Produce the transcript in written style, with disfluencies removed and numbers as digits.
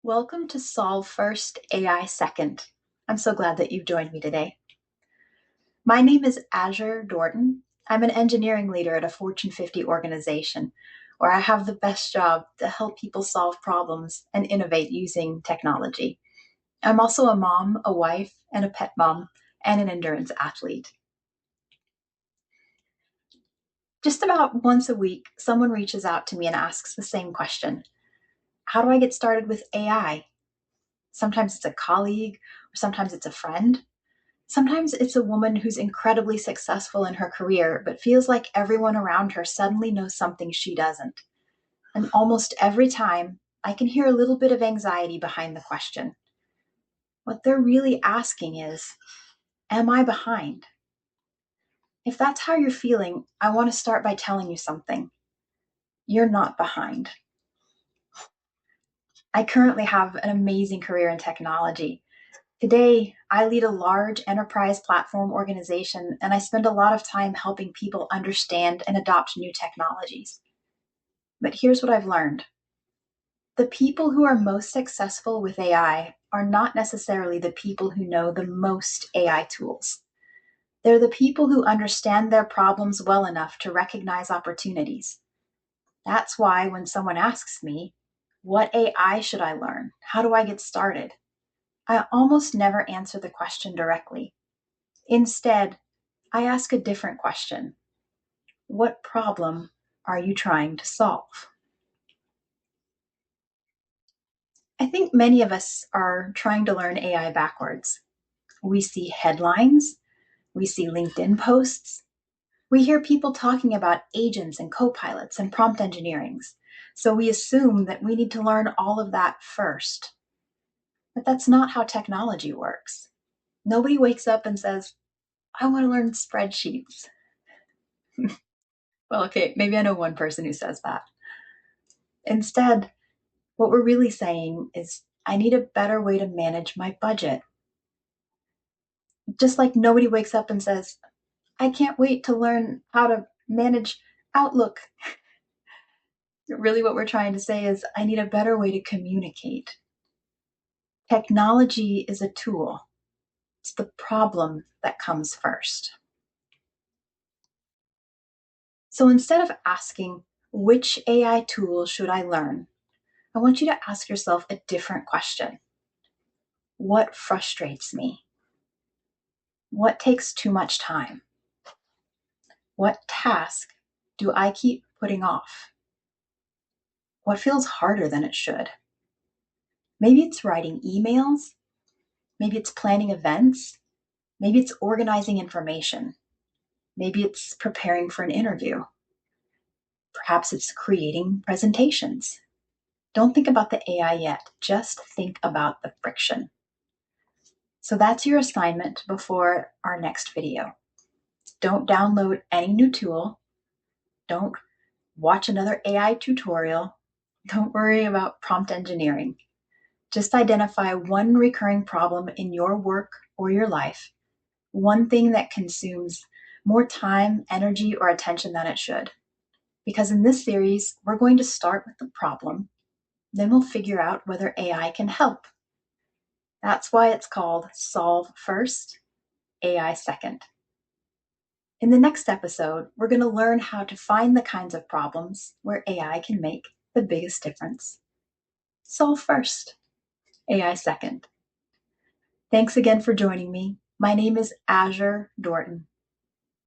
Welcome to Solve First, AI Second. I'm so glad that you've joined me today. My name is Azure Dorton. I'm an engineering leader at a Fortune 50 organization where I have the best job to help people solve problems and innovate using technology. I'm also a mom, a wife, and a pet mom, and an endurance athlete. Just about once a week, someone reaches out to me and asks the same question. How do I get started with AI? Sometimes it's a colleague, or sometimes it's a friend. Sometimes it's a woman who's incredibly successful in her career, but feels like everyone around her suddenly knows something she doesn't. And almost every time, I can hear a little bit of anxiety behind the question. What they're really asking is, am I behind? If that's how you're feeling, I want to start by telling you something. You're not behind. I currently have an amazing career in technology. Today, I lead a large enterprise platform organization, and I spend a lot of time helping people understand and adopt new technologies. But here's what I've learned. The people who are most successful with AI are not necessarily the people who know the most AI tools. They're the people who understand their problems well enough to recognize opportunities. That's why when someone asks me, what AI should I learn? How do I get started? I almost never answer the question directly. Instead, I ask a different question. What problem are you trying to solve? I think many of us are trying to learn AI backwards. We see headlines, we see LinkedIn posts, we hear people talking about agents and co-pilots and prompt engineerings. So we assume that we need to learn all of that first. But that's not how technology works. Nobody wakes up and says, I want to learn spreadsheets. Well, okay, maybe I know one person who says that. Instead, what we're really saying is, I need a better way to manage my budget. Just like nobody wakes up and says, I can't wait to learn how to manage Outlook. Really, what we're trying to say is, I need a better way to communicate. Technology is a tool, it's the problem that comes first. So instead of asking, which AI tool should I learn? I want you to ask yourself a different question. What frustrates me? What takes too much time? What task do I keep putting off? What feels harder than it should? Maybe it's writing emails. Maybe it's planning events. Maybe it's organizing information. Maybe it's preparing for an interview. Perhaps it's creating presentations. Don't think about the AI yet. Just think about the friction. So that's your assignment before our next video. Don't download any new tool. Don't watch another AI tutorial. Don't worry about prompt engineering. Just identify one recurring problem in your work or your life, one thing that consumes more time, energy, or attention than it should. Because in this series, we're going to start with the problem, then we'll figure out whether AI can help. That's why it's called Solve First, AI Second. In the next episode, we're going to learn how to find the kinds of problems where AI can make the biggest difference. Solve first, AI second. Thanks again for joining me. My name is Azure Dorton.